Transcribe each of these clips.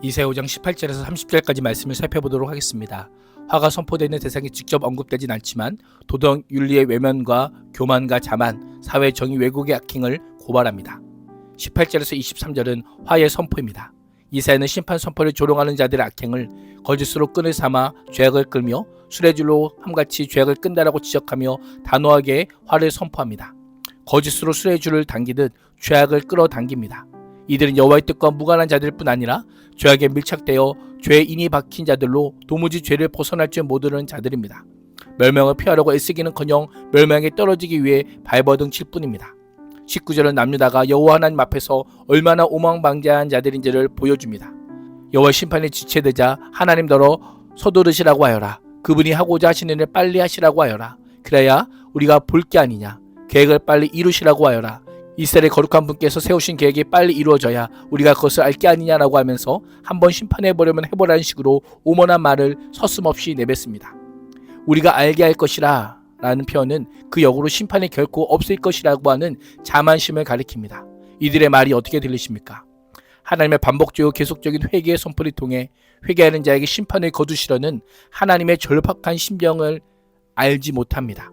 이사야 5장 18절에서 30절까지 말씀을 살펴보도록 하겠습니다. 화가 선포되는 대상이 직접 언급되진 않지만 도덕 윤리의 외면과 교만과 자만, 사회 정의 왜곡의 악행을 고발합니다. 18절에서 23절은 화의 선포입니다. 이사야는 심판 선포를 조롱하는 자들의 악행을 거짓으로 끈을 삼아 죄악을 끌며 수레줄로 함같이 죄악을 끈다라고 지적하며 단호하게 화를 선포합니다. 거짓으로 수레줄을 당기듯 죄악을 끌어당깁니다. 이들은 여호와의 뜻과 무관한 자들뿐 아니라 죄악에 밀착되어 죄에 인이 박힌 자들로 도무지 죄를 벗어날 줄 모르는 자들입니다. 멸망을 피하려고 애쓰기는커녕 멸망에 떨어지기 위해 발버둥 칠 뿐입니다. 19절은 남유다가 여호와 하나님 앞에서 얼마나 오망방자한 자들인지를 보여줍니다. 여호와 심판이 지체되자 하나님더러 서두르시라고 하여라. 그분이 하고자 하시는 일을 빨리 하시라고 하여라. 그래야 우리가 볼 게 아니냐. 계획을 빨리 이루시라고 하여라. 이스라엘의 거룩한 분께서 세우신 계획이 빨리 이루어져야 우리가 그것을 알 게 아니냐라고 하면서 한번 심판해보려면 해보라는 식으로 오만한 말을 서슴없이 내뱉습니다. 우리가 알게 할 것이라 라는 표현은 그 역으로 심판이 결코 없을 것이라고 하는 자만심을 가리킵니다. 이들의 말이 어떻게 들리십니까? 하나님의 반복적이고 계속적인 회개의 선포를 통해 회개하는 자에게 심판을 거두시려는 하나님의 절박한 심정을 알지 못합니다.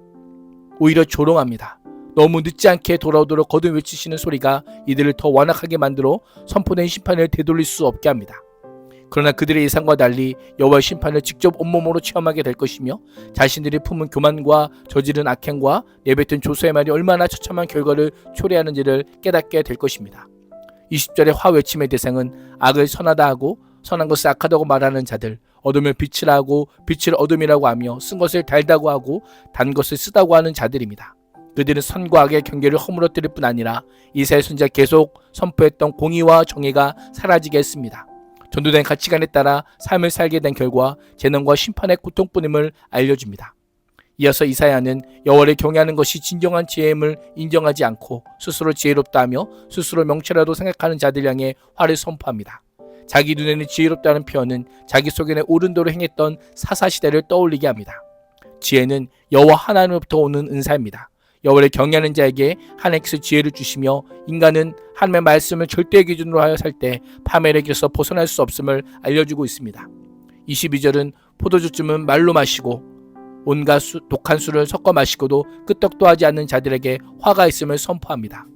오히려 조롱합니다. 너무 늦지 않게 돌아오도록 거듭 외치시는 소리가 이들을 더 완악하게 만들어 선포된 심판을 되돌릴 수 없게 합니다. 그러나 그들의 예상과 달리 여호와의 심판을 직접 온몸으로 체험하게 될 것이며 자신들이 품은 교만과 저지른 악행과 내뱉은 조소의 말이 얼마나 처참한 결과를 초래하는지를 깨닫게 될 것입니다. 20절의 화 외침의 대상은 악을 선하다 하고 선한 것을 악하다고 말하는 자들, 어둠을 빛이라 하고 빛을 어둠이라고 하며 쓴 것을 달다고 하고 단 것을 쓰다고 하는 자들입니다. 그들은 선과 악의 경계를 허물어뜨릴 뿐 아니라 이사야 선지자가 계속 선포했던 공의와 정의가 사라지게 했습니다. 전도된 가치관에 따라 삶을 살게 된 결과 재난과 심판의 고통뿐임을 알려줍니다. 이어서 이사야는 여호와를 경외하는 것이 진정한 지혜임을 인정하지 않고 스스로 지혜롭다 하며 스스로 명철하다고 생각하는 자들 향해 화를 선포합니다. 자기 눈에는 지혜롭다는 표현은 자기 속에는 옳은 도로 행했던 사사시대를 떠올리게 합니다. 지혜는 여호와 하나님으로부터 오는 은사입니다. 여호와를 경외하는 자에게 하나님께서 지혜를 주시며 인간은 하나님의 말씀을 절대 기준으로 하여 살 때 파멸의 길에서 벗어날 수 없음을 알려주고 있습니다. 22절은 포도주쯤은 말로 마시고 온갖 독한 술을 섞어 마시고도 끄떡도 하지 않는 자들에게 화가 있음을 선포합니다.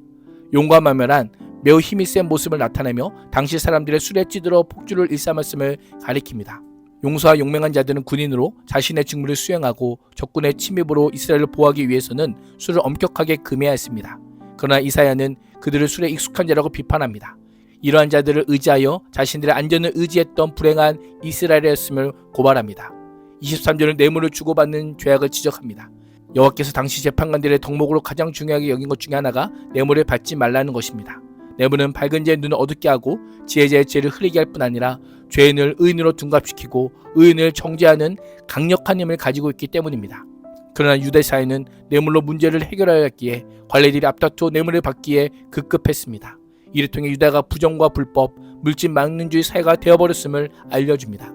용감하면한 매우 힘이 센 모습을 나타내며 당시 사람들의 술에 찌들어 폭주를 일삼았음을 가리킵니다. 용서와 용맹한 자들은 군인으로 자신의 직무를 수행하고 적군의 침입으로 이스라엘을 보호하기 위해서는 술을 엄격하게 금해야 했습니다. 그러나 이사야는 그들을 술에 익숙한 자라고 비판합니다. 이러한 자들을 의지하여 자신들의 안전을 의지했던 불행한 이스라엘이었음을 고발합니다. 23절은 뇌물을 주고받는 죄악을 지적합니다. 여호와께서 당시 재판관들의 덕목으로 가장 중요하게 여긴 것 중에 하나가 뇌물을 받지 말라는 것입니다. 뇌물은 밝은 자의 눈을 어둡게 하고 지혜자의 죄를 흐리게 할 뿐 아니라 죄인을 의인으로 둔갑시키고 의인을 정죄하는 강력한 힘을 가지고 있기 때문입니다. 그러나 유대 사회는 뇌물로 문제를 해결하여 했기에 관리들이 앞다투어 뇌물을 받기에 급급했습니다. 이를 통해 유다가 부정과 불법, 물질 망능주의 사회가 되어버렸음을 알려줍니다.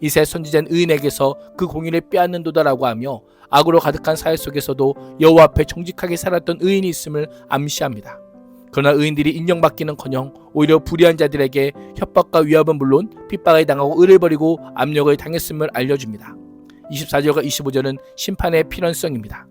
이새 선지자는 의인에게서 그 공의를 빼앗는도다라고 하며 악으로 가득한 사회 속에서도 여호와 앞에 정직하게 살았던 의인이 있음을 암시합니다. 그러나 의인들이 인정받기는커녕 오히려 불의한 자들에게 협박과 위협은 물론 핍박을 당하고 의를 버리고 압력을 당했음을 알려줍니다. 24절과 25절은 심판의 필연성입니다.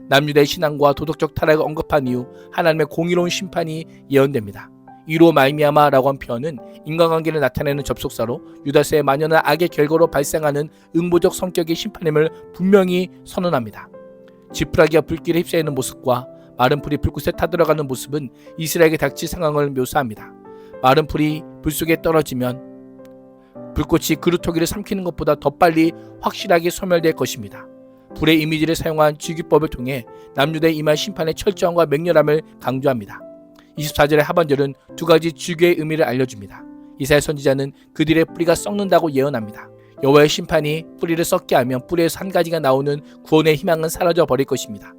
남유다의 신앙과 도덕적 타락을 언급한 이후 하나님의 공의로운 심판이 예언됩니다. 이로 말미암아라고 한 표현은 인간관계를 나타내는 접속사로 유다서의 만연한 악의 결과로 발생하는 응보적 성격의 심판임을 분명히 선언합니다. 지푸라기가 불길에 휩싸이는 모습과 마른 풀이 불꽃에 타들어가는 모습은 이스라엘에게 닥칠 상황을 묘사합니다. 마른 풀이 불 속에 떨어지면 불꽃이 그루터기를 삼키는 것보다 더 빨리 확실하게 소멸될 것입니다. 불의 이미지를 사용한 주기법을 통해 남유다의 임할 심판의 철저함과 맹렬함을 강조합니다. 24절의 하반절은 두 가지 주기의 의미를 알려줍니다. 이사야 선지자는 그들의 뿌리가 썩는다고 예언합니다. 여호와의 심판이 뿌리를 썩게 하면 뿌리에서 한 가지가 나오는 구원의 희망은 사라져 버릴 것입니다.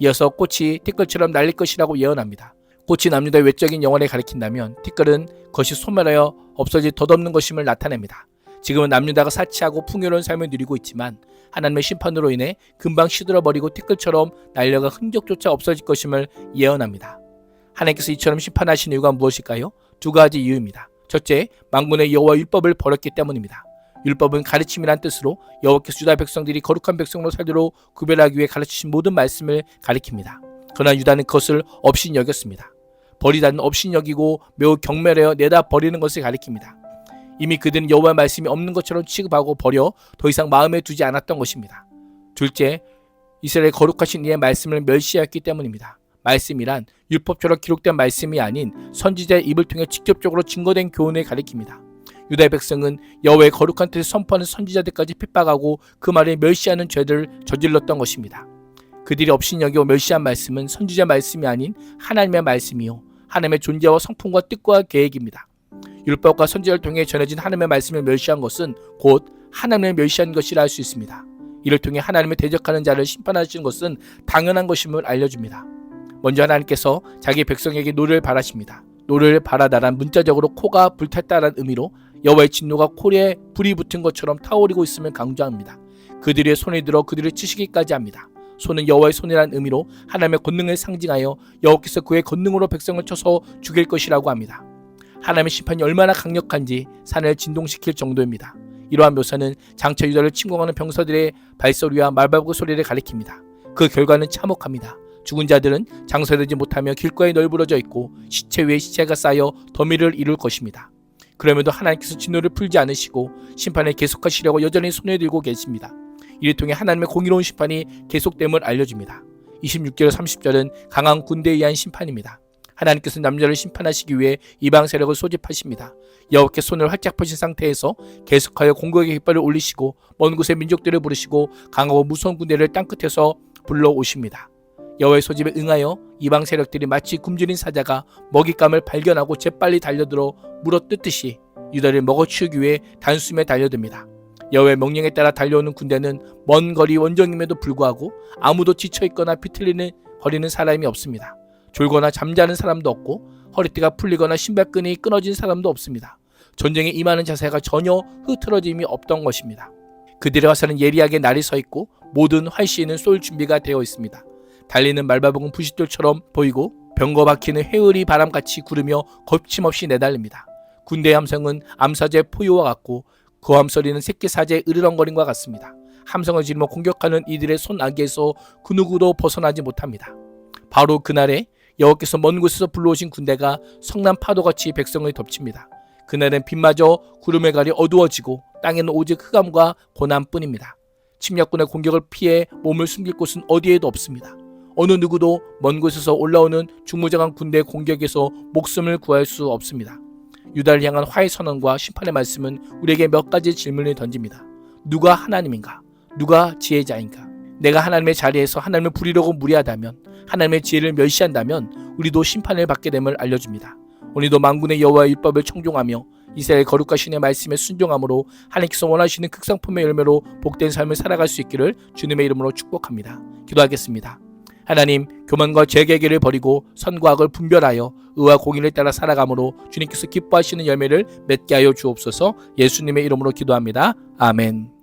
이어서 꽃이 티끌처럼 날릴 것이라고 예언합니다. 꽃이 남유다의 외적인 영혼을 가리킨다면 티끌은 것이 소멸하여 없어질 덧없는 것임을 나타냅니다. 지금은 남유다가 사치하고 풍요로운 삶을 누리고 있지만 하나님의 심판으로 인해 금방 시들어버리고 티끌처럼 날려가 흔적조차 없어질 것임을 예언합니다. 하나님께서 이처럼 심판하신 이유가 무엇일까요? 두 가지 이유입니다. 첫째, 만군의 여호와 율법을 버렸기 때문입니다. 율법은 가르침이란 뜻으로 여호와께서 유다 백성들이 거룩한 백성으로 살도록 구별하기 위해 가르치신 모든 말씀을 가리킵니다. 그러나 유다는 그것을 업신 여겼습니다. 버리다는 업신 여기고 매우 경멸하여 내다 버리는 것을 가리킵니다. 이미 그들은 여호와의 말씀이 없는 것처럼 취급하고 버려 더 이상 마음에 두지 않았던 것입니다. 둘째, 이스라엘의 거룩하신 이의 말씀을 멸시하였기 때문입니다. 말씀이란 율법처럼 기록된 말씀이 아닌 선지자의 입을 통해 직접적으로 증거된 교훈을 가리킵니다. 유다의 백성은 여호와의 거룩한 뜻을 선포하는 선지자들까지 핍박하고 그 말을 멸시하는 죄를 저질렀던 것입니다. 그들이 업신여기고 멸시한 말씀은 선지자 말씀이 아닌 하나님의 말씀이요 하나님의 존재와 성품과 뜻과 계획입니다. 율법과 선지자를 통해 전해진 하나님의 말씀을 멸시한 것은 곧 하나님을 멸시한 것이라 할 수 있습니다. 이를 통해 하나님을 대적하는 자를 심판하시는 것은 당연한 것임을 알려줍니다. 먼저 하나님께서 자기 백성에게 노를 바라십니다. 노를 바라다란 문자적으로 코가 불탔다란 의미로 여호와의 진노가 코에 불이 붙은 것처럼 타오르고 있음을 강조합니다. 그들의 손에 들어 그들을 치시기까지 합니다. 손은 여호와의 손이라는 의미로 하나님의 권능을 상징하여 여호와께서 그의 권능으로 백성을 쳐서 죽일 것이라고 합니다. 하나님의 심판이 얼마나 강력한지 산을 진동시킬 정도입니다. 이러한 묘사는 장차 유다를 침공하는 병사들의 발소리와 말발굽 소리를 가리킵니다. 그 결과는 참혹합니다. 죽은 자들은 장사되지 못하며 길가에 널브러져 있고 시체 위에 시체가 쌓여 더미를 이룰 것입니다. 그럼에도 하나님께서 진노를 풀지 않으시고 심판을 계속하시려고 여전히 손에 들고 계십니다. 이를 통해 하나님의 공의로운 심판이 계속됨을 알려줍니다. 26절 30절은 강한 군대에 의한 심판입니다. 하나님께서 남자를 심판하시기 위해 이방 세력을 소집하십니다. 여호와께 손을 활짝 펴신 상태에서 계속하여 공격의 깃발을 올리시고 먼 곳의 민족들을 부르시고 강하고 무서운 군대를 땅끝에서 불러오십니다. 여호와의 소집에 응하여 이방 세력들이 마치 굶주린 사자가 먹잇감을 발견하고 재빨리 달려들어 물어뜯듯이 유다를 먹어치우기 위해 단숨에 달려듭니다. 여호와의 명령에 따라 달려오는 군대는 먼 거리 원정임에도 불구하고 아무도 지쳐있거나 비틀리는 거리는 사람이 없습니다. 졸거나 잠자는 사람도 없고 허리띠가 풀리거나 신발끈이 끊어진 사람도 없습니다. 전쟁에 임하는 자세가 전혀 흐트러짐이 없던 것입니다. 그들의 화살은 예리하게 날이 서 있고 모든 활시에는 쏠 준비가 되어 있습니다. 달리는 말발굽은 부싯돌처럼 보이고 병거 박히는 회오리 바람같이 구르며 거침없이 내달립니다. 군대의 함성은 암사자의 포효와 같고 그 함소리는 새끼 사자의 으르렁거림과 같습니다. 함성을 지르며 공격하는 이들의 손아귀에서 그 누구도 벗어나지 못합니다. 바로 그날에 여호와께서 먼 곳에서 불러오신 군대가 성난 파도같이 백성을 덮칩니다. 그날은 빛마저 구름에 가려 어두워지고 땅에는 오직 흑암과 고난뿐입니다. 침략군의 공격을 피해 몸을 숨길 곳은 어디에도 없습니다. 어느 누구도 먼 곳에서 올라오는 중무장한 군대의 공격에서 목숨을 구할 수 없습니다. 유다를 향한 화해 선언과 심판의 말씀은 우리에게 몇 가지 질문을 던집니다. 누가 하나님인가? 누가 지혜자인가? 내가 하나님의 자리에서 하나님을 부리려고 무리하다면, 하나님의 지혜를 멸시한다면 우리도 심판을 받게 됨을 알려줍니다. 오늘도 만군의 여호와의 율법을 청종하며 이스라엘 거룩하신 이의 말씀에 순종함으로 하나님께서 원하시는 극상품의 열매로 복된 삶을 살아갈 수 있기를 주님의 이름으로 축복합니다. 기도하겠습니다. 하나님, 교만과 죄계기를 버리고 선과 악을 분별하여 의와 공의를 따라 살아감으로 주님께서 기뻐하시는 열매를 맺게 하여 주옵소서. 예수님의 이름으로 기도합니다. 아멘.